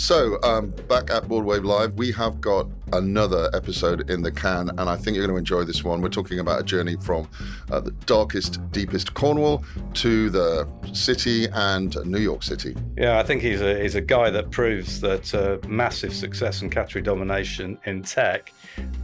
So, back at Boardwave Live, we have got another episode in the can, and I think you're going to enjoy this one. We're talking about a journey from the darkest, deepest Cornwall to the city and New York City. Yeah, I think he's a guy that proves that massive success and category domination in tech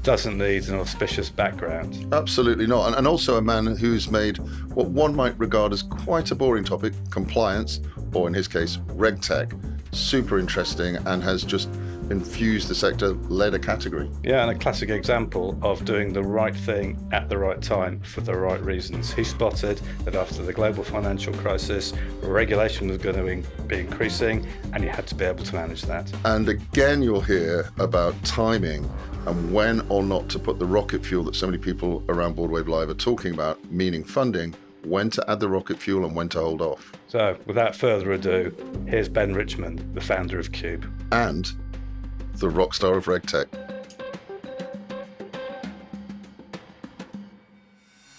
doesn't need an auspicious background. Absolutely not. And also a man who's made what one might regard as quite a boring topic, compliance, or in his case, RegTech, super interesting and has just infused the sector, led a category. Yeah, and a classic example of doing the right thing at the right time for the right reasons. He spotted that after the global financial crisis, regulation was going to be increasing, and you had to be able to manage that. And again, you'll hear about timing and when or not to put the rocket fuel that so many people around Boardwave Live are talking about, meaning funding, when to add the rocket fuel and when to hold off. So, without further ado, here's Ben Richmond, the founder of Cube. And the Rockstar of RegTech.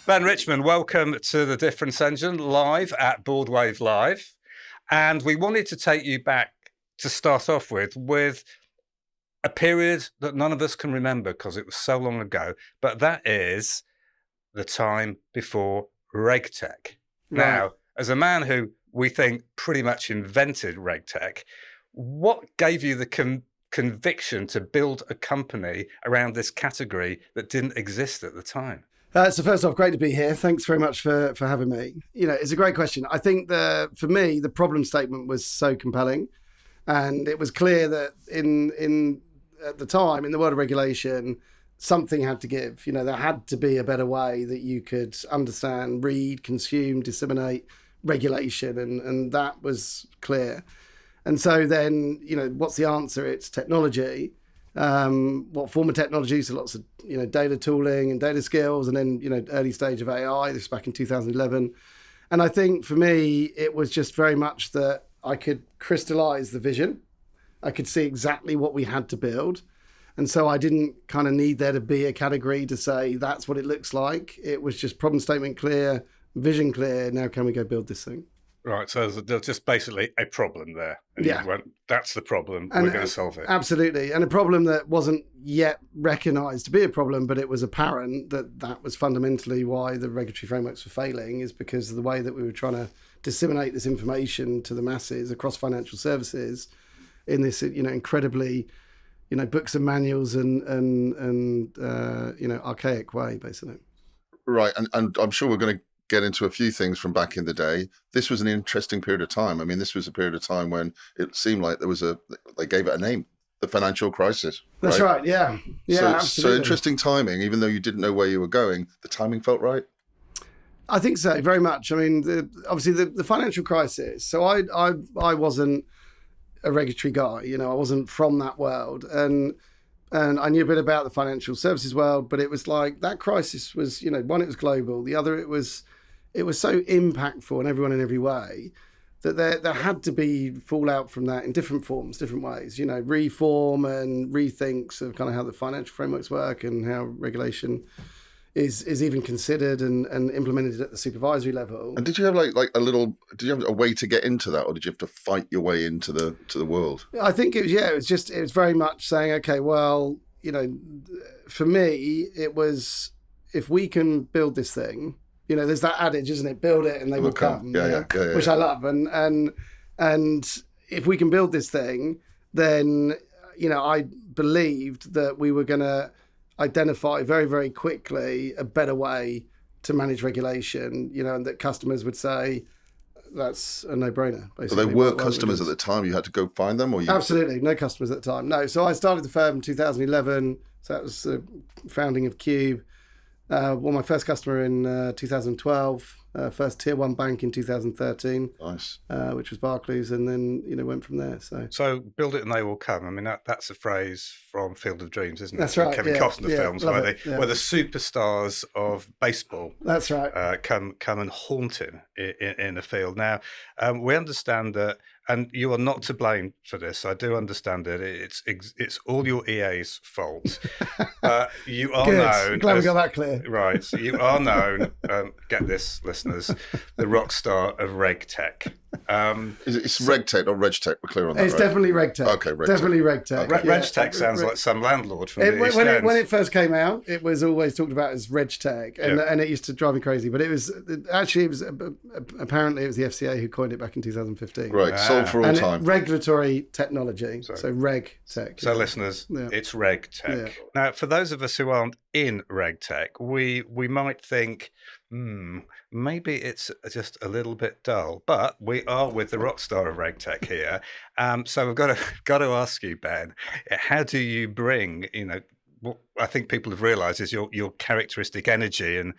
Ben Richmond, welcome to The Difference Engine, live at Boardwave Live. And we wanted to take you back to start off with a period that none of us can remember because it was so long ago, but that is the time before RegTech. Right. Now, as a man who we think pretty much invented RegTech, what gave you the conviction to build a company around this category that didn't exist at the time? So first off, great to be here. Thanks very much for having me. You know, it's a great question. I think for me, the problem statement was so compelling, and it was clear that in at the time, in the world of regulation, something had to give. You know, there had to be a better way that you could understand, read, consume, disseminate regulation, and that was clear. And so then, you know, what's the answer? It's technology. What form of technology? So lots of, you know, data tooling and data skills, and then, you know, early stage of AI. This was back in 2011. And I think for me, it was just very much that I could crystallize the vision. I could see exactly what we had to build. And so I didn't kind of need there to be a category to say that's what it looks like. It was just problem statement clear, vision clear. Now can we go build this thing? Right, so there's just basically a problem there. And yeah. You went, that's the problem, we're going to solve it. Absolutely. And a problem that wasn't yet recognised to be a problem, but it was apparent that was fundamentally why the regulatory frameworks were failing, is because of the way that we were trying to disseminate this information to the masses across financial services in this, you know, incredibly, you know, books and manuals and you know, archaic way, basically. Right, and I'm sure we're going to get into a few things from back in the day. This was an interesting period of time. I mean, this was a period of time when it seemed like they gave it a name, the financial crisis. That's right, yeah. Yeah, so interesting timing, even though you didn't know where you were going, the timing felt right? I think so, very much. I mean, obviously the financial crisis. So I wasn't a regulatory guy, you know, I wasn't from that world. And I knew a bit about the financial services world, but it was like that crisis was, you know, one, it was global. The other, it was so impactful on everyone in every way that there had to be fallout from that in different forms, different ways, you know, reform and rethinks of kind of how the financial frameworks work and how regulation is even considered and implemented at the supervisory level. And did you have did you have a way to get into that, or did you have to fight your way into the world? I think it was very much saying, okay, well, you know, for me, it was, if we can build this thing, you know, there's that adage, isn't it? Build it and they will come. Yeah, which I love. And if we can build this thing, then, you know, I believed that we were going to identify very, very quickly a better way to manage regulation, you know, and that customers would say, that's a no-brainer, basically. So they were customers at the time, you had to go find them? Absolutely, no customers at the time, no. So I started the firm in 2011, so that was the founding of Cube. Won my first customer in 2012, first tier one bank in 2013. Nice. Which was Barclays, and then, you know, went from there. So build it and they will come. I mean, that's a phrase from Field of Dreams, isn't it? That's right. Kevin Costner films where the superstars of baseball that's right. come and haunt him in the field. Now, we understand that, and you are not to blame for this. I do understand it. It's all your EA's fault. You are known. Glad we got that clear. Right. So you are known. Get this, listeners, the Rockstar of RegTech. It's RegTech, not RegTech. We're clear on that, It's right? definitely RegTech. Okay, RegTech. Definitely RegTech. Okay. RegTech sounds like some landlord from the East when End. it first came out, it was always talked about as RegTech, and it used to drive me crazy. But it was apparently it was the FCA who coined it back in 2015. Right, sold for all And time. regulatory technology, so RegTech. So, listeners, it's RegTech. Yeah. Now, for those of us who aren't in RegTech, we might think, maybe it's just a little bit dull. But we are with the Rockstar of RegTech here, so we've got to ask you, Ben, how do you bring, what I think people have realised is your characteristic energy and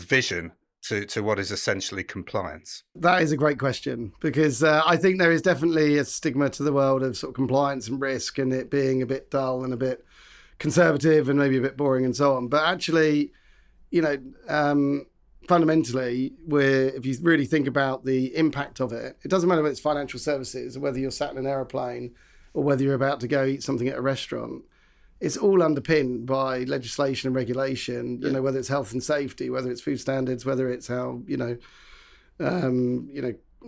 vision to what is essentially compliance? That is a great question, because I think there is definitely a stigma to the world of sort of compliance and risk and it being a bit dull and a bit conservative and maybe a bit boring and so on. But actually, fundamentally, if you really think about the impact of it, it doesn't matter whether it's financial services or whether you're sat in an aeroplane or whether you're about to go eat something at a restaurant. It's all underpinned by legislation and regulation, whether it's health and safety, whether it's food standards, whether it's how,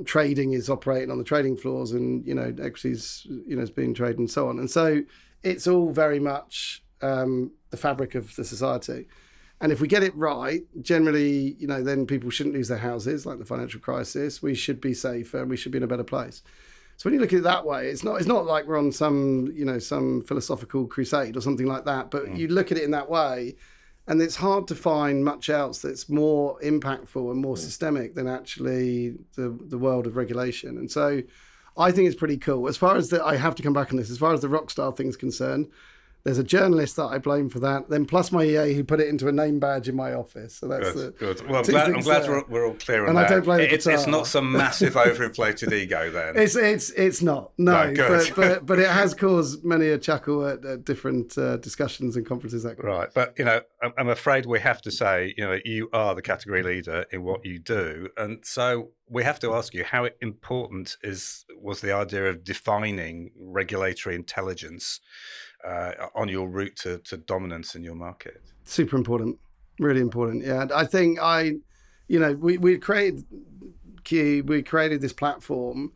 trading is operating on the trading floors and, equities, is being traded and so on. And so it's all very much the fabric of the society. And if we get it right, generally, then people shouldn't lose their houses, like the financial crisis. We should be safer and we should be in a better place. So when you look at it that way, it's not like we're on some philosophical crusade or something like that. But you look at it in that way, and it's hard to find much else that's more impactful and more systemic than actually the world of regulation. And so I think it's pretty cool. As far as I have to come back on this, as far as the Rockstar thing's concerned, there's a journalist that I blame for that, then plus my EA who put it into a name badge in my office. So that's good. Well, I'm glad we're all clear on and that. I don't blame it's not some massive overinflated ego then. It's not. No, good. but it has caused many a chuckle at different discussions and conferences. Right, but I'm afraid we have to say, you are the category leader in what you do, and so we have to ask you how important was the idea of defining regulatory intelligence on your route to dominance in your market? Super important, really important. Yeah, I think we created Cube, we created this platform.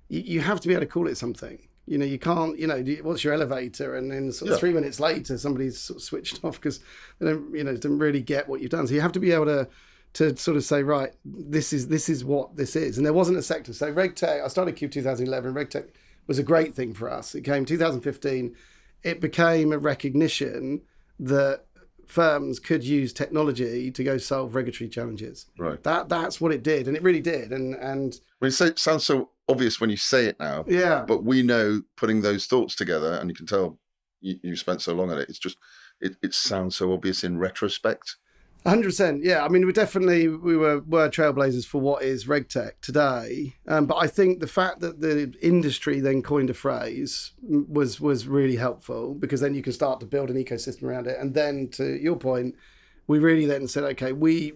You have to be able to call it something. You can't. What's your elevator? And then sort of 3 minutes later, somebody's sort of switched off because they don't really get what you've done. So you have to be able to sort of say, right, this is what this is. And there wasn't a sector. So RegTech, I started Cube 2011. RegTech was a great thing for us. It came 2015. It became a recognition that firms could use technology to go solve regulatory challenges. Right. That's what it did, and it really did. And it sounds so obvious when you say it now. Yeah. But we know putting those thoughts together, and you can tell you spent so long on it. It's just it sounds so obvious in retrospect. 100%, yeah. I mean, we were trailblazers for what is RegTech today. But I think the fact that the industry then coined a phrase was really helpful, because then you can start to build an ecosystem around it. And then, to your point, we really then said, okay, we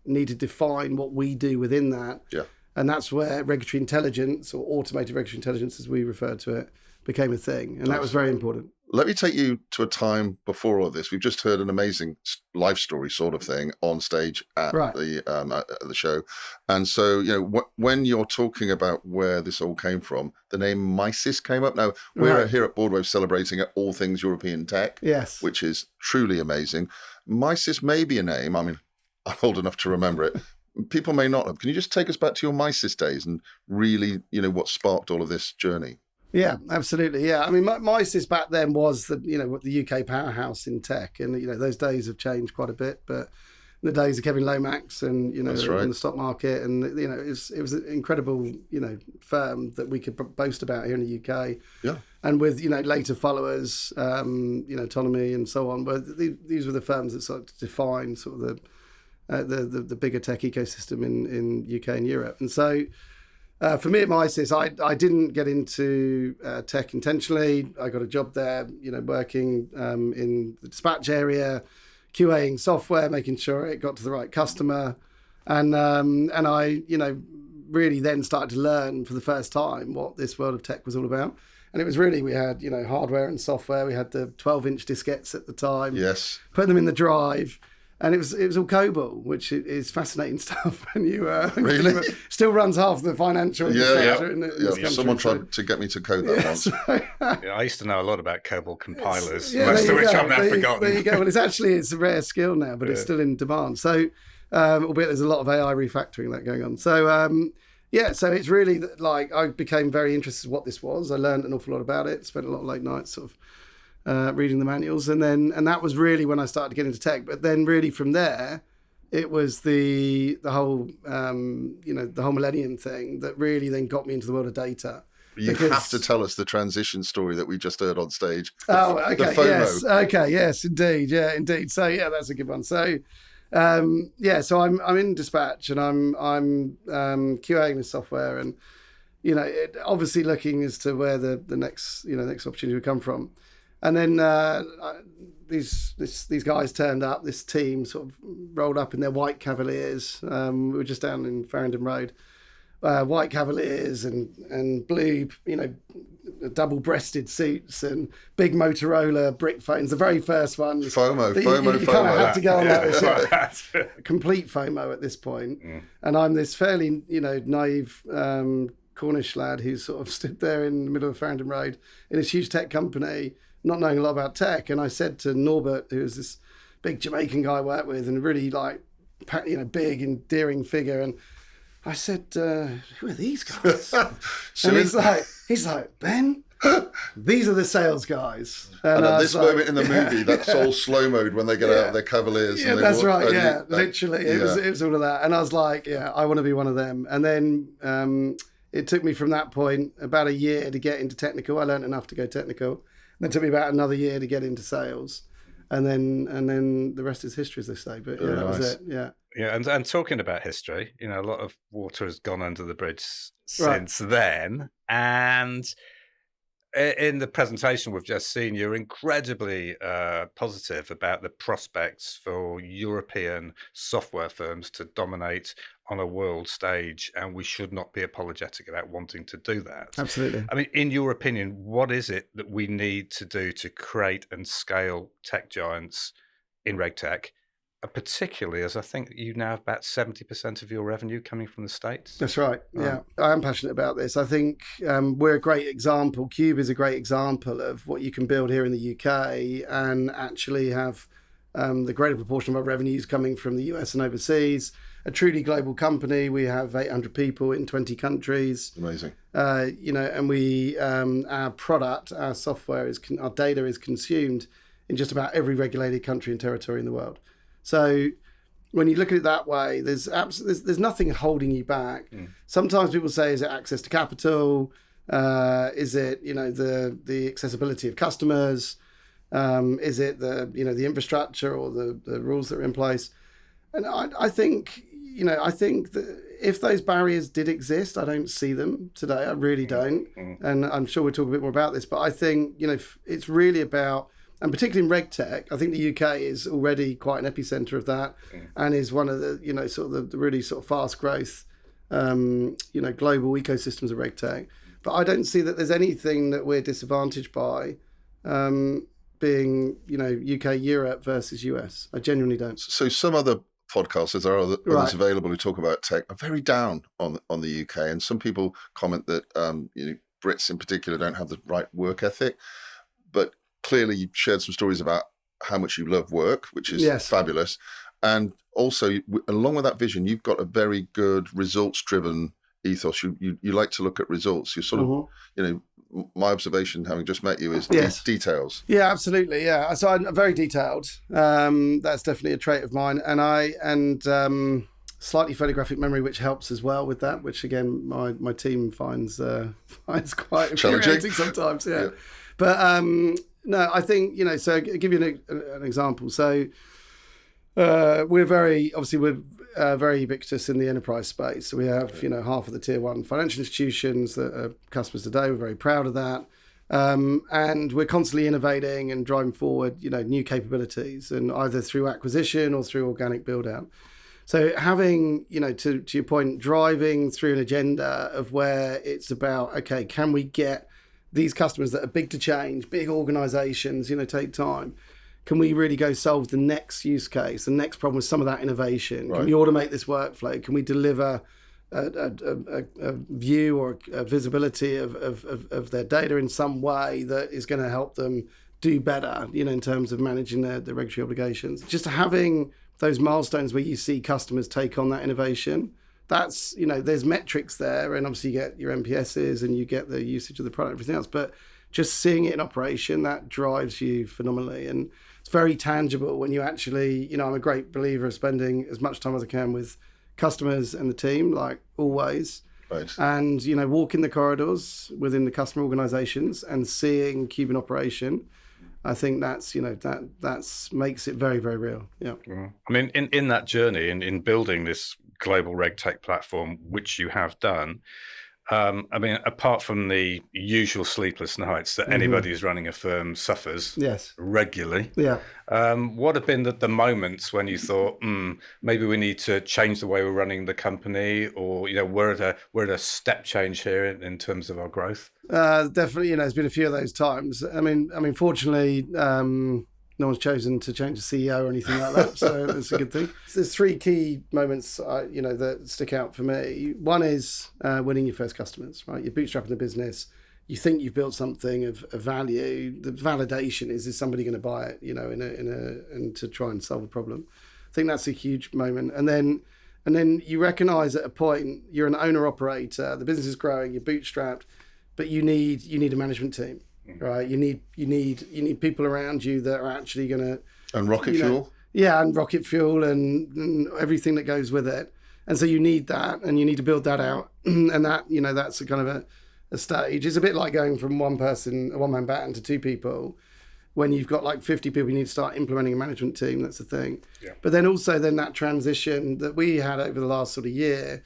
need to define what we do within that. Yeah. And that's where regulatory intelligence, or automated regulatory intelligence as we refer to it, became a thing. And that was very important. Let me take you to a time before all this. We've just heard an amazing life story sort of thing on stage at the show. And so, when you're talking about where this all came from, the name MISIS came up. Now, we're here at Boardwave celebrating all things European tech, yes, which is truly amazing. MISIS may be a name. I mean, I'm old enough to remember it. People may not have. Can you just take us back to your MISIS days and really, what sparked all of this journey? Yeah, absolutely. Yeah, I mean, MISIS back then was the UK powerhouse in tech, and those days have changed quite a bit. But in the days of Kevin Lomax and That's right. in the stock market, and it was an incredible firm that we could boast about here in the UK. Yeah, and with later followers, Autonomy and so on. But these were the firms that sort of defined sort of the bigger tech ecosystem in UK and Europe, and so. For me at MISIS, I didn't get into tech intentionally. I got a job there, working in the dispatch area, QAing software, making sure it got to the right customer. And I, really then started to learn for the first time what this world of tech was all about. And it was really, we had, hardware and software. We had the 12-inch diskettes at the time. Yes. Put them in the drive. And it was all COBOL, which is fascinating stuff. And you Really? still runs half the financial infrastructure in this country. Someone tried to get me to code that once. I used to know a lot about COBOL compilers, Yeah, most of which I've now there forgotten. You go. Well, it's a rare skill now, but it's still in demand. So, albeit there's a lot of AI refactoring that going on. So, so it's really like I became very interested in what this was. I learned an awful lot about it. Spent a lot of late nights sort of reading the manuals, and that was really when I started to get into tech. But then really from there, it was the whole the whole millennium thing that really then got me into the world of data. You have to tell us the transition story that we just heard on stage. Oh, okay, the FOMO. yes, okay, yes, indeed, yeah, indeed. So yeah, that's a good one. So so I'm in dispatch and I'm QAing the software, and obviously looking as to where the next next opportunity would come from. And then these guys turned up. This team sort of rolled up in their white Cavaliers. We were just down in Farringdon Road. White Cavaliers and blue, double-breasted suits and big Motorola brick phones. The very first one. FOMO. You kind of had to go on like this. Complete FOMO at this point. And I'm this fairly, naive Cornish lad who sort of stood there in the middle of Farringdon Road in this huge tech company, not knowing a lot about tech. And I said to Norbert, who was this big Jamaican guy I worked with and really big, endearing figure, and I said, who are these guys? And he's like, Ben, these are the sales guys. And at this moment in the movie, that's all slow mode when they get out of their Cavaliers. Yeah, that's right. Yeah, literally. It was all of that. And I was like, I want to be one of them. And then it took me from that point about a year to get into technical. I learned enough to go technical. And it took me about another year to get into sales. And then the rest is history, as they say. But that was it. Yeah. Yeah, and talking about history, a lot of water has gone under the bridge since then. And in the presentation we've just seen, you're incredibly positive about the prospects for European software firms to dominate on a world stage, and we should not be apologetic about wanting to do that. Absolutely. I mean, in your opinion, what is it that we need to do to create and scale tech giants in RegTech? Particularly as I think you now have about 70% of your revenue coming from the States. That's right. Yeah, I am passionate about this. I think we're a great example. Cube is a great example of what you can build here in the UK and actually have the greater proportion of our revenues coming from the US and overseas. A truly global company. We have 800 people in 20 countries. Amazing. And we our product, our software our data is consumed in just about every regulated country and territory in the world. So when you look at it that way, there's nothing holding you back. Sometimes people say, is it access to capital? Is it, the accessibility of customers? Is it the infrastructure or the rules that are in place? And I think that if those barriers did exist, I don't see them today. I really don't. And I'm sure we'll talk a bit more about this, but I think, it's really about, and particularly in RegTech, I think the UK is already quite an epicenter of that, and is one of the, sort of the really sort of fast growth, global ecosystems of RegTech. But I don't see that there's anything that we're disadvantaged by, being, UK, Europe versus US. I genuinely don't. So some other podcasts, as there are others available who talk about tech, are very down on the UK, and some people comment that Brits in particular don't have the right work ethic, but clearly you shared some stories about how much you love work, which is fabulous. And also, along with that vision, you've got a very good results-driven ethos. You like to look at results. You're sort of, my observation, having just met you, is details. Yeah, absolutely. Yeah. So I'm very detailed. That's definitely a trait of mine. And slightly photographic memory, which helps as well with that, which again, my team finds quite infuriating sometimes. Yeah. But no, I think, so I'll give you an example. So we're very ubiquitous in the enterprise space. So we have, half of the tier one financial institutions that are customers today. We're very proud of that. And we're constantly innovating and driving forward, new capabilities, and either through acquisition or through organic build out. So having, to your point, driving through an agenda of where it's about, okay, can we get these customers that are big to change, big organizations, take time. can we really go solve the next use case, the next problem with some of that innovation? Right. Can we automate this workflow? Can we deliver a view or a visibility of their data in some way that is going to help them do better, in terms of managing their regulatory obligations? Just having those milestones where you see customers take on that innovation, that's, there's metrics there, and obviously you get your NPSs and you get the usage of the product, everything else, but just seeing it in operation, that drives you phenomenally. And it's very tangible when you actually, I'm a great believer of spending as much time as I can with customers and the team, like always. Right. And, walking the corridors within the customer organizations and seeing Cube in operation, I think that's, that's makes it very, very real. Yeah. I mean, in that journey, in building this global RegTech platform, which you have done, I mean, apart from the usual sleepless nights that anybody who's running a firm suffers regularly, what have been the moments when you thought, maybe we need to change the way we're running the company, or we're at a step change here in terms of our growth? Definitely, there's been a few of those times. I mean, fortunately, no one's chosen to change the CEO or anything like that, so that's a good thing. There's three key moments, that stick out for me. One is winning your first customers, right? You're bootstrapping the business. You think you've built something of value. The validation is somebody going to buy it, and to try and solve a problem. I think that's a huge moment. And then you recognise at a point you're an owner operator. The business is growing. You're bootstrapped, but you need a management team. Right, you need people around you that are actually going to and rocket fuel. Yeah, and rocket fuel and everything that goes with it. And so you need that, and you need to build that out. And that that's a kind of a stage. It's a bit like going from one man band to two people. When you've got like 50 people, you need to start implementing a management team. That's the thing. Yeah. But then also that transition that we had over the last sort of year,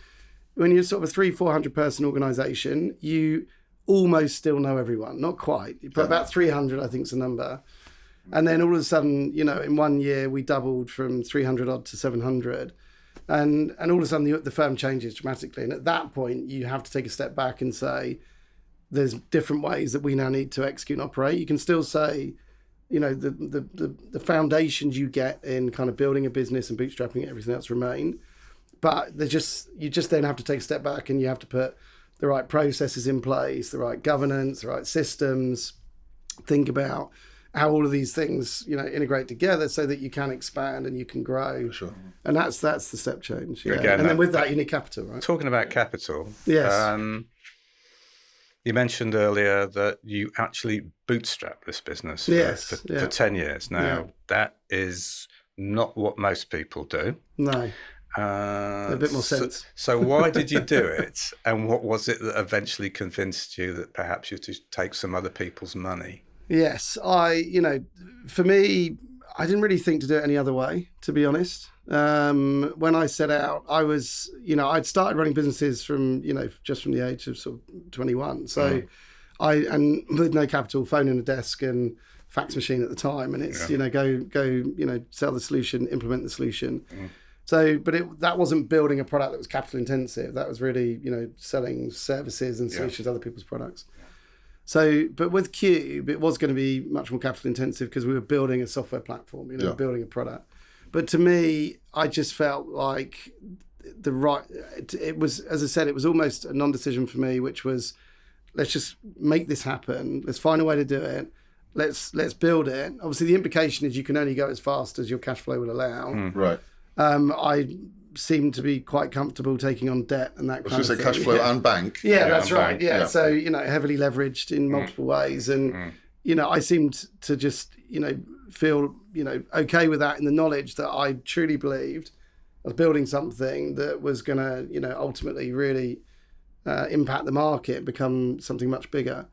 when you're sort of a 300-400 person organization, you almost still know everyone, not quite, but about 300 I think is the number. And then all of a sudden, in 1 year we doubled from 300 odd to 700, and all of a sudden the firm changes dramatically. And at that point you have to take a step back and say there's different ways that we now need to execute and operate. You can still say, the foundations you get in kind of building a business and bootstrapping everything else remain, but you just then have to take a step back, and you have to put the right processes in place, the right governance, the right systems. Think about how all of these things, integrate together so that you can expand and you can grow. For sure. And that's the step change. Yeah. Again, and then with that, you need capital, right? Talking about capital. Yes. You mentioned earlier that you actually bootstrapped this business for 10 years. Now, that is not what most people do. No. A bit more sense. So why did you do it, and what was it that eventually convinced you that perhaps you should take some other people's money? Yes, for me, I didn't really think to do it any other way, to be honest. When I set out, I was, I'd started running businesses from, just from the age of sort of 21. So and with no capital, phone in a desk and fax machine at the time, and it's, go, sell the solution, implement the solution. So, but that wasn't building a product that was capital intensive. That was really, selling services and solutions to other people's products. So, but with Cube, it was going to be much more capital intensive because we were building a software platform, building a product. But to me, I just felt like it was, as I said, it was almost a non-decision for me, which was, let's just make this happen. Let's find a way to do it. Let's build it. Obviously, the implication is you can only go as fast as your cash flow will allow. Right. I seem to be quite comfortable taking on debt and that kind of thing. Cash flow and bank. Yeah, that's right. Yeah. So, heavily leveraged in multiple ways. And, I seemed to just, feel, okay with that, in the knowledge that I truly believed I was building something that was going to, ultimately really impact the market, become something much bigger.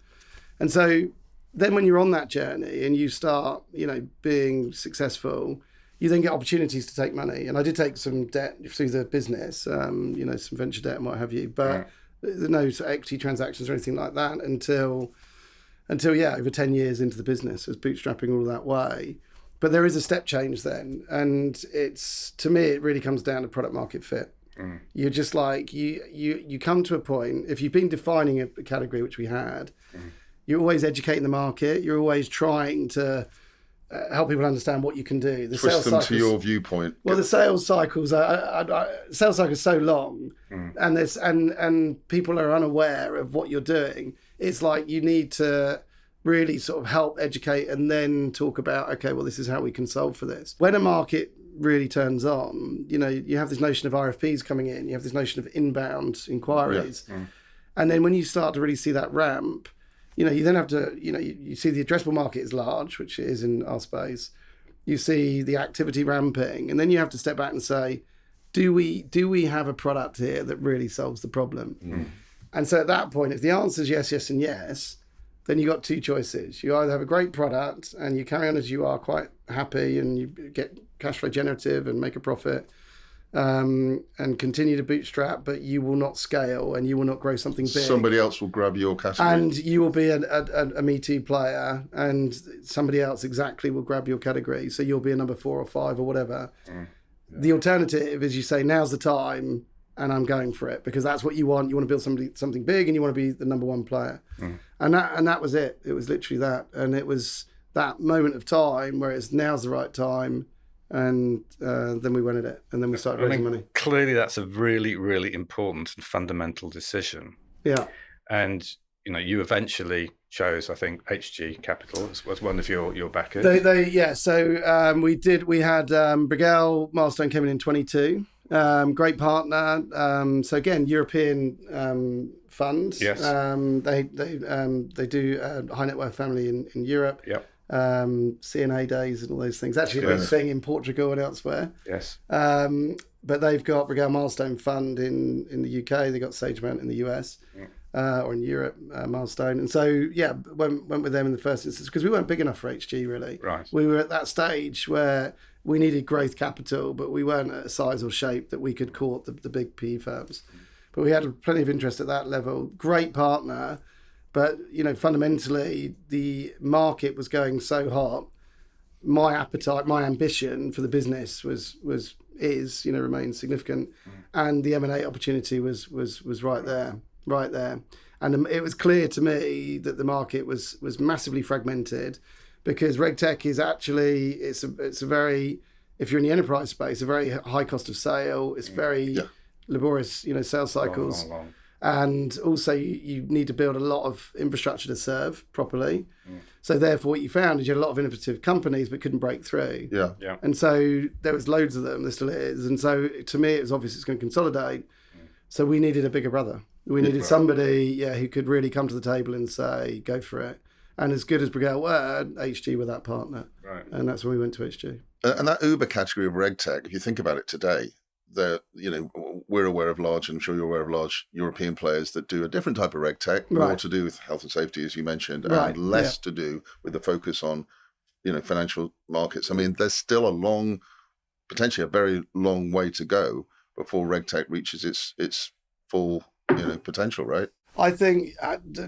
And so then when you're on that journey and you start, being successful, you then get opportunities to take money. And I did take some debt through the business, some venture debt and what have you, but there's no sort of equity transactions or anything like that until over 10 years into the business. I was bootstrapping all that way. But there is a step change then. And to me, it really comes down to product market fit. You're just like, you come to a point, if you've been defining a category, which we had, you're always educating the market. You're always trying to help people understand what you can do. The Twist sales them cycles, to your viewpoint. well, the sales cycles are so long, and people are unaware of what you're doing. It's like you need to really sort of help educate and then talk about, okay, well, this is how we can solve for this. When a market really turns on, you have this notion of RFPs coming in, you have this notion of inbound inquiries. And then when you start to really see that ramp, you then have to, you see the addressable market is large, which it is in our space. You see the activity ramping, and then you have to step back and say, do we have a product here that really solves the problem? And so at that point, if the answer is yes, yes, and yes, then you've got two choices. You either have a great product and you carry on as you are, quite happy, and you get cash flow generative and make a profit, and continue to bootstrap, but you will not scale and you will not grow something big. Somebody else will grab your category. And you will be a Me Too player, and somebody else exactly will grab your category. So you'll be a number 4 or 5 or whatever. The alternative is you say, now's the time, and I'm going for it, because that's what you want. You want to build something big, and you want to be the number 1 player. And that was it. It was literally that. And it was that moment of time where it's now's the right time. And then we went at it, and then we started raising money. Clearly, that's a really, really important and fundamental decision. Yeah. And you eventually chose, I think, HG Capital was one of your backers. So we had Brigel Milestone came in 22. Great partner. So again, European fund. Yes. They do high net worth family in Europe. Yep. CNA days and all those things. Actually, a big thing in Portugal and elsewhere. Yes. But they've got Brigel Milestone Fund in the UK. They got Sage Mount in the US, or in Europe, Milestone. And so went with them in the first instance because we weren't big enough for HG really. Right. We were at that stage where we needed growth capital, but we weren't at a size or shape that we could court the big PE firms. But we had plenty of interest at that level. Great partner. But, fundamentally, the market was going so hot. My appetite, my ambition for the business remains significant. And the M&A opportunity was right there. And it was clear to me that the market was massively fragmented, because RegTech is actually, it's a very, if you're in the enterprise space, a very high cost of sale. It's very laborious, sales cycles. Long. And also you need to build a lot of infrastructure to serve properly. So therefore what you found is you had a lot of innovative companies but couldn't break through. Yeah. And so there was loads of them, there still is. And so to me it was obvious it's going to consolidate. So we needed a bigger brother. We needed somebody who could really come to the table and say, go for it. And as good as Brigel were, HG were that partner. Right. And that's when we went to HG. And that Uber category of RegTech, if you think about it today, we're aware of large, and I'm sure you're aware of large European players that do a different type of RegTech, more to do with health and safety, as you mentioned, and less to do with the focus on, financial markets. I mean, there's still potentially a very long way to go before RegTech reaches its full, potential, right? I think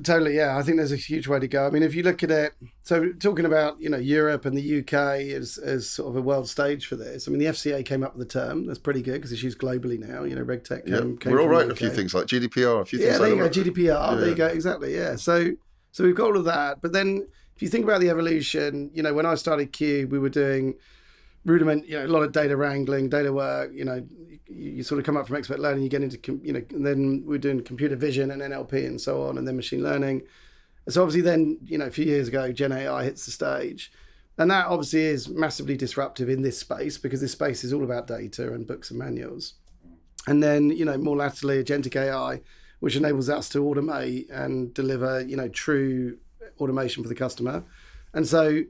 totally, I think there's a huge way to go. I mean, if you look at it, so talking about Europe and the UK as sort of a world stage for this. I mean, the FCA came up with the term. That's pretty good because it's used globally now. RegTech came we're all right. from A few things like GDPR. A few things. Yeah, there you go. GDPR. There you go. Exactly. Yeah. So we've got all of that. But then if you think about the evolution, when I started Cube, we were doing rudiment, a lot of data wrangling, data work. You sort of come up from expert learning, you get into, and then we're doing computer vision and NLP and so on, and then machine learning. So obviously then, a few years ago, Gen AI hits the stage. And that obviously is massively disruptive in this space, because this space is all about data and books and manuals. And then, more latterly, agentic AI, which enables us to automate and deliver, true automation for the customer. And so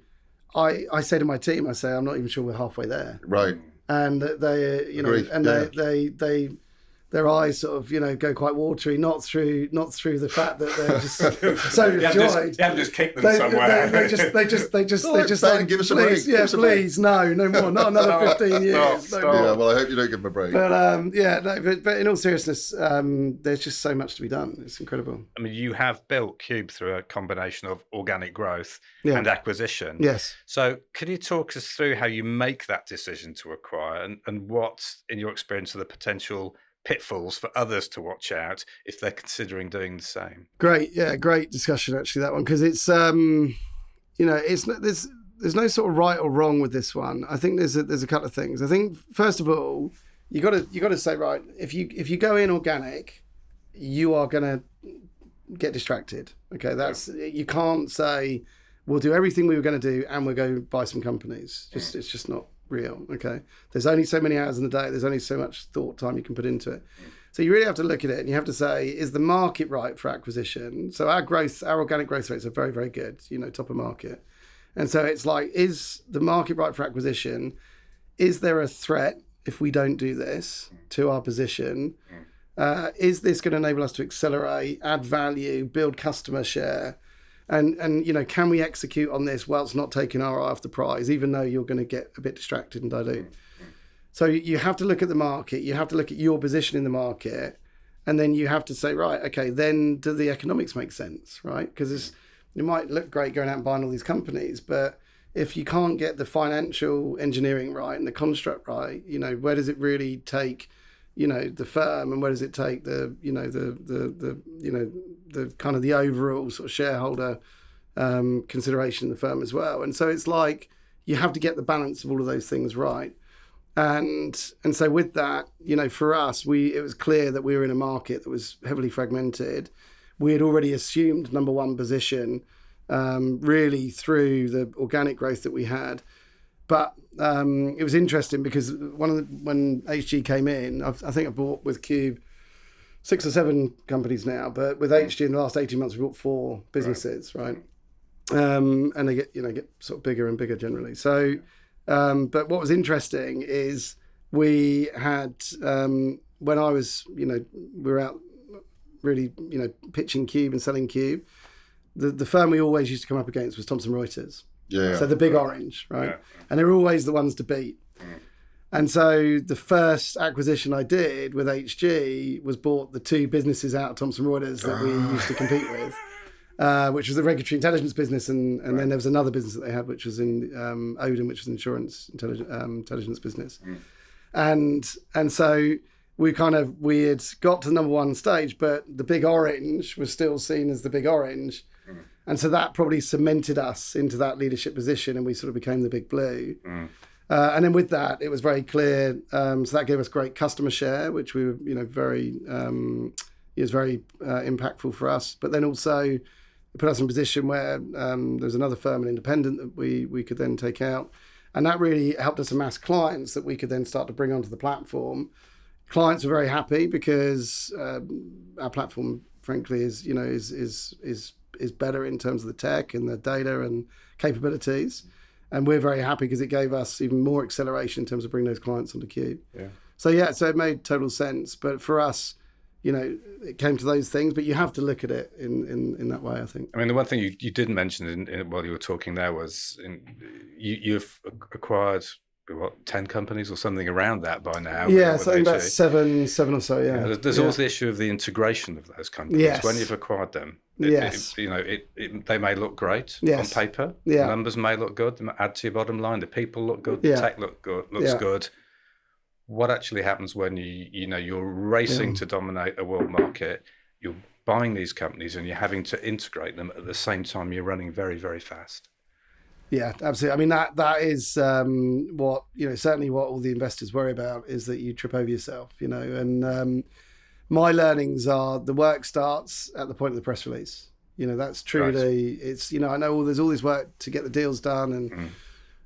I say to my team, I'm not even sure we're halfway there. Right. And they, Agreed. and they their eyes sort of, go quite watery, not through the fact that they're just so overjoyed. You haven't just kicked them somewhere. They just Ben, give us a break. Please, no more, not another 15 years. Stop. Yeah, well, I hope you don't give them a break. But in all seriousness, there's just so much to be done. It's incredible. I mean, you have built Cube through a combination of organic growth and acquisition. Yes. So can you talk us through how you make that decision to acquire, and what, in your experience, are the potential pitfalls for others to watch out if they're considering doing the same? Great discussion actually, that one, because it's there's sort of right or wrong with this one. I think there's a couple of things. I think first of all, you got to say, right, if you go in organic, you are going to get distracted. Okay, you can't say we'll do everything we were going to do and we'll go buy some companies. It's just not real. Okay, there's only so many hours in the day. There's only so much thought time you can put into it. So you really have to look at it and you have to say, is the market right for acquisition? So our organic growth rates are very, very good. Top of market. And so it's like, is the market right for acquisition? Is there a threat if we don't do this to our position? Is this going to enable us to accelerate, add value, build customer share? And can we execute on this whilst not taking our eye off the prize, even though you're going to get a bit distracted and dilute? So you have to look at the market, you have to look at your position in the market, and then you have to say, right, okay, then do the economics make sense, right? Because it might look great going out and buying all these companies, but if you can't get the financial engineering right and the construct right, where does it really take, the firm, and where does it take the kind of the overall sort of shareholder consideration in the firm as well? And so it's like you have to get the balance of all of those things right. And so with that, for us, it was clear that we were in a market that was heavily fragmented. We had already assumed number one position, really through the organic growth that we had. But it was interesting because when HG came in, I think I bought with Cube 6 or 7 companies now, but with HG in the last 18 months, we bought 4 businesses, right? And they get sort of bigger and bigger generally. So, but what was interesting is we had, when I was, we were out really, pitching Cube and selling Cube, the firm we always used to come up against was Thomson Reuters. Yeah. So the big orange, right? Yeah. And they were always the ones to beat. And so the first acquisition I did with HG was bought the 2 businesses out of Thomson Reuters that we used to compete with, which was the regulatory intelligence business. And then there was another business that they had, which was in Odin, which was insurance intelligence business. And so we had got to the number one stage, but the big orange was still seen as the big orange. And so that probably cemented us into that leadership position, and we sort of became the big blue. And then with that, it was very clear. So that gave us great customer share, which we were, very, it was very impactful for us. But then also it put us in a position where there was another firm, an independent, that we could then take out. And that really helped us amass clients that we could then start to bring onto the platform. Clients were very happy because our platform, frankly, is better in terms of the tech and the data and capabilities. And we're very happy because it gave us even more acceleration in terms of bringing those clients onto Cube. So it made total sense. But for us, it came to those things, but you have to look at it in that way, I think. I mean, the one thing you didn't mention while you were talking there was you've acquired 10 companies or something around that by now. Yeah, something about seven or so. Yeah. There's always the issue of the integration of those companies. Yes. When you've acquired them, they may look great on paper. Yeah. The numbers may look good. They might add to your bottom line. The people look good. The tech looks good. What actually happens when you're racing to dominate a world market? You're buying these companies and you're having to integrate them at the same time you're running very, very fast. Yeah, absolutely. I mean, that is what, certainly what all the investors worry about is that you trip over yourself, and my learnings are the work starts at the point of the press release. That's truly, it's, I know there's all this work to get the deals done and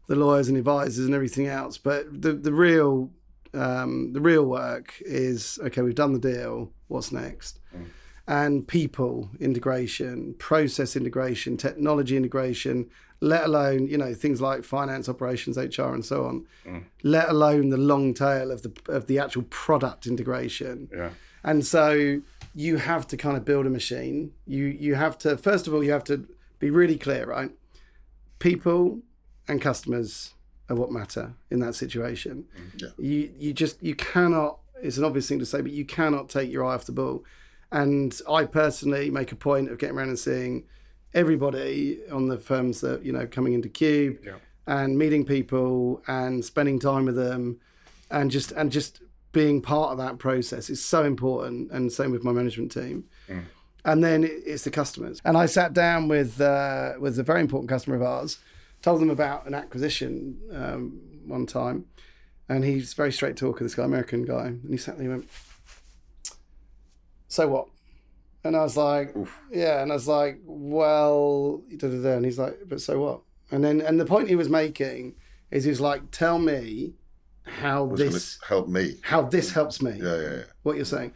the lawyers and advisors and everything else, but the real work is, okay, we've done the deal, what's next? And people integration, process integration, technology integration, let alone, things like finance, operations, HR, and so on, let alone the long tail of the actual product integration. Yeah. And so you have to kind of build a machine. You have to, first of all, you have to be really clear, right? People and customers are what matter in that situation. You cannot, it's an obvious thing to say, but you cannot take your eye off the ball. And I personally make a point of getting around and seeing everybody on the firms that, coming into Cube and meeting people and spending time with them and just being part of that process is so important. And same with my management team. And then it's the customers. And I sat down with a very important customer of ours told them about an acquisition one time, and he's very straight talker, this guy, American guy, and he sat there and he went, "So what?" And I was like, Oof. "Yeah," and I was like, "Well," and he's like, "But so what?" And the point he was making is, he was like, "Tell me how this help me. How this helps me." Yeah. What you're saying.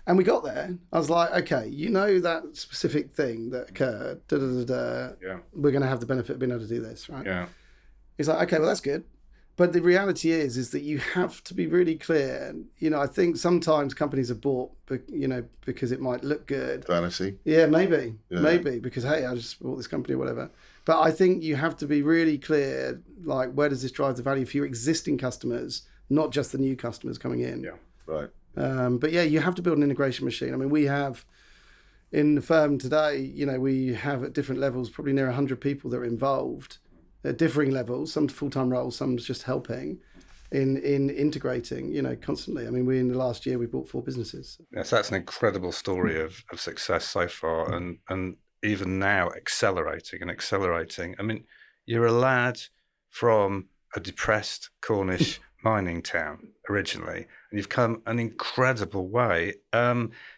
And we got there. I was like, "Okay, you know that specific thing that occurred. Yeah. We're going to have the benefit of being able to do this, right?" Yeah. He's like, "Okay, well, that's good." But the reality is that you have to be really clear. You know, I think sometimes companies are bought, because it might look good. Fantasy. Yeah, maybe, because, hey, I just bought this company or whatever. But I think you have to be really clear, like, where does this drive the value for your existing customers, not just the new customers coming in. Yeah, right. But yeah, you have to build an integration machine. I mean, we have in the firm today, we have at different levels, probably near 100 people that are involved at differing levels, some full-time roles, some just helping in integrating, constantly. I mean, in the last year, we bought 4 businesses. Yes, that's an incredible story of success so far, and even now accelerating. I mean, you're a lad from a depressed Cornish mining town originally, and you've come an incredible way.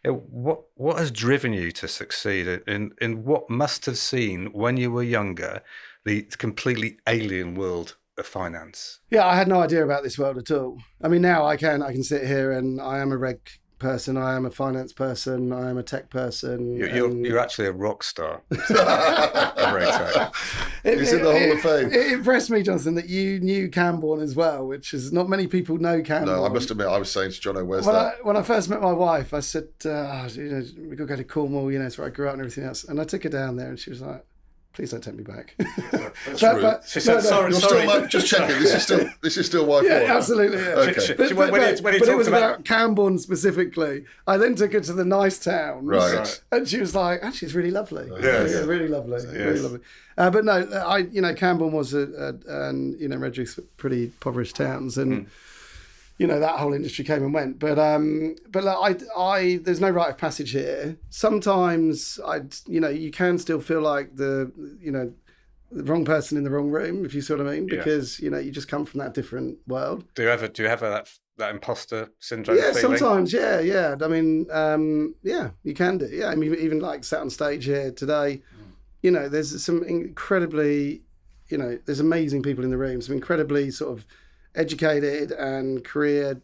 What has driven you to succeed in what must have seen when you were younger the completely alien world of finance? Yeah, I had no idea about this world at all. I mean, now I can sit here and I am a reg person, I am a finance person, I am a tech person. You're actually a rock star of RegTech. He's in the Hall of Fame. It impressed me, Jonathan, that you knew Camborne as well, which is not many people know Camborne. No, I must admit, I was saying to Jono, where's that? When I first met my wife, I said, we got to go to Cornwall, it's where I grew up and everything else. And I took her down there and she was like, "Please don't take me back." That's rude. She said, "Sorry." Still, just checking. This is still Wi-Fi. Yeah, absolutely. Yeah. Okay. But it was about Camborne specifically. I then took her to the nice town, right? And she was like, "Actually, it's really lovely. Yeah, really lovely, really lovely." But no, Camborne was Redrick's pretty impoverished towns, and that whole industry came and went. But I there's no rite of passage here. Sometimes you can still feel like the wrong person in the wrong room, if you see what I mean, because you just come from that different world. Do you have that imposter syndrome? Yeah, feeling? sometimes. Yeah. I mean, you can do. Yeah, I mean, even like sat on stage here today, there's some incredibly, there's amazing people in the room, some incredibly sort of educated and career,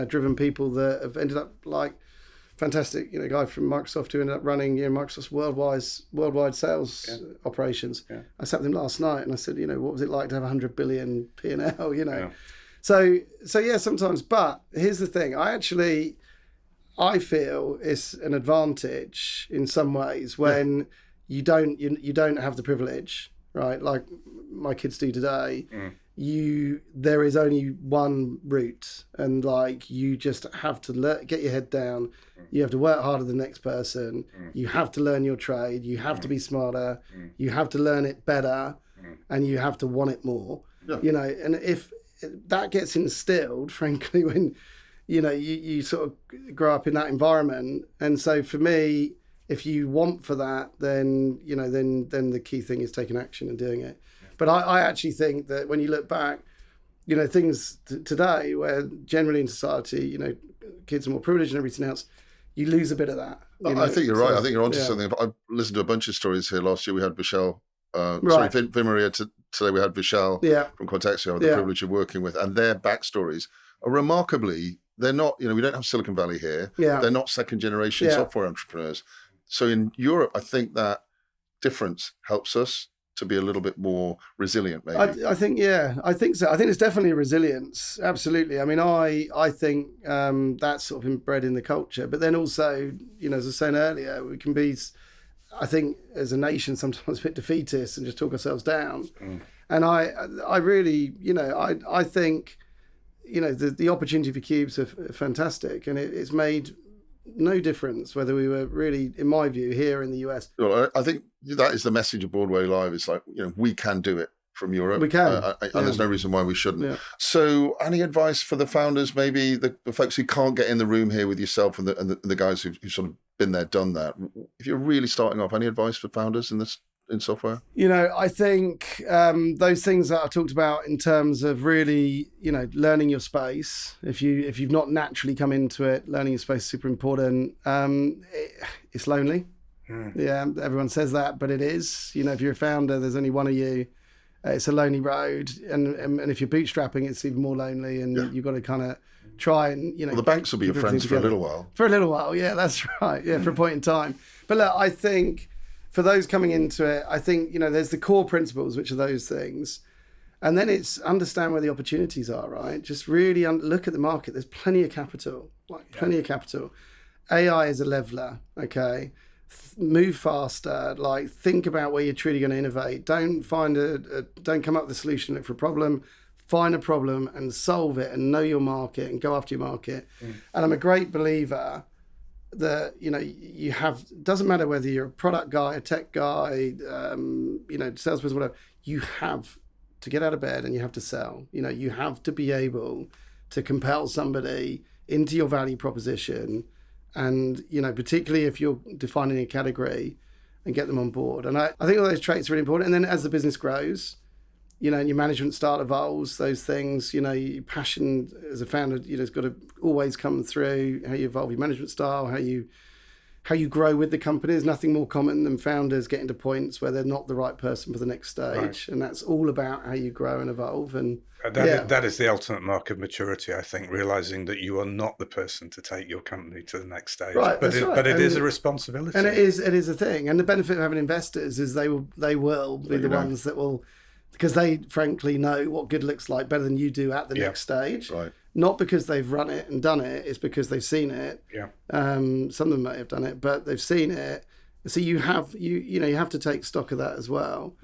driven people that have ended up like fantastic, guy from Microsoft who ended up running Microsoft's worldwide sales operations. Yeah. I sat with him last night and I said, what was it like to have 100 billion P&L, Yeah. So yeah, sometimes. But here's the thing. I feel it's an advantage in some ways when you don't have the privilege, right? Like my kids do today. There is only one route, and like you just have to get your head down. You have to work harder than the next person. You have to learn your trade. You have to be smarter. You have to learn it better, and you have to want it more. Yeah. And if that gets instilled, frankly, when you sort of grow up in that environment, and so for me, if you want for that, then then the key thing is taking action and doing it. But I actually think that when you look back, things today where generally in society, kids are more privileged and everything else, you lose a bit of that. I think you're right. I think you're onto something. I listened to a bunch of stories here last year. We had Vishal, Vimaria. Today we had Vishal from Contexio, the privilege of working with, and their backstories are remarkably, they're not, we don't have Silicon Valley here. Yeah. They're not second generation software entrepreneurs. So in Europe, I think that difference helps us to be a little bit more resilient, maybe. I think so. I think there's definitely a resilience. Absolutely. I mean, I think that's sort of inbred in the culture. But then also, as I was saying earlier, we can be, I think, as a nation, sometimes a bit defeatist and just talk ourselves down. And I really, I think, the opportunity for Cubes are fantastic, and it's made no difference whether we were really, in my view, here in the US. Well, I think that is the message of Boardwave Live. It's like, we can do it from Europe. We can. And there's no reason why we shouldn't. Yeah. So any advice for the founders, maybe the folks who can't get in the room here with yourself and the guys who've sort of been there, done that? If you're really starting off, any advice for founders in this in software? I think those things that I talked about in terms of really, learning your space. If you've not naturally come into it, learning your space is super important. It's lonely. Yeah, everyone says that, but it is. If you're a founder, there's only one of you. It's a lonely road, and if you're bootstrapping, it's even more lonely, and you've got to kind of try and Well, the banks will be your friends for a little while. For a little while, yeah, that's right. Yeah, for a point in time. But look, I think for those coming into it, I think there's the core principles, which are those things, and then it's understand where the opportunities are. Right, just really look at the market. There's plenty of capital, plenty of capital. AI is a leveler. Okay. Move faster, think about where you're truly going to innovate. Don't come up with a solution, look for a problem, find a problem and solve it, and know your market and go after your market. And I'm a great believer that you have, doesn't matter whether you're a product guy, a tech guy, salesperson, whatever, you have to get out of bed and you have to sell. You have to be able to compel somebody into your value proposition. And, particularly if you're defining a category, and get them on board. And I think all those traits are really important. And then as the business grows, and your management style evolves, those things, your passion as a founder, has got to always come through how you evolve your management style, how you grow with the company. There's nothing more common than founders getting to points where they're not the right person for the next stage. Right. And that's all about how you grow and evolve. And that is the ultimate mark of maturity, I think, realizing that you are not the person to take your company to the next stage. Right, but it is a responsibility. And it is a thing. And the benefit of having investors is they will be the ones that will, because they frankly know what good looks like better than you do at the next stage. Right. Not because they've run it and done it, it's because they've seen it. Yeah. Some of them may have done it, but they've seen it. So you have to take stock of that as well.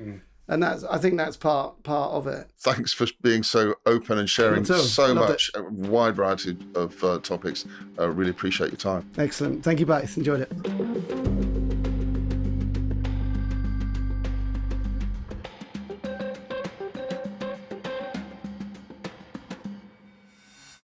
And I think that's part of it. Thanks for being so open and sharing so much, a wide variety of topics. I really appreciate your time. Excellent. Thank you both. Enjoyed it.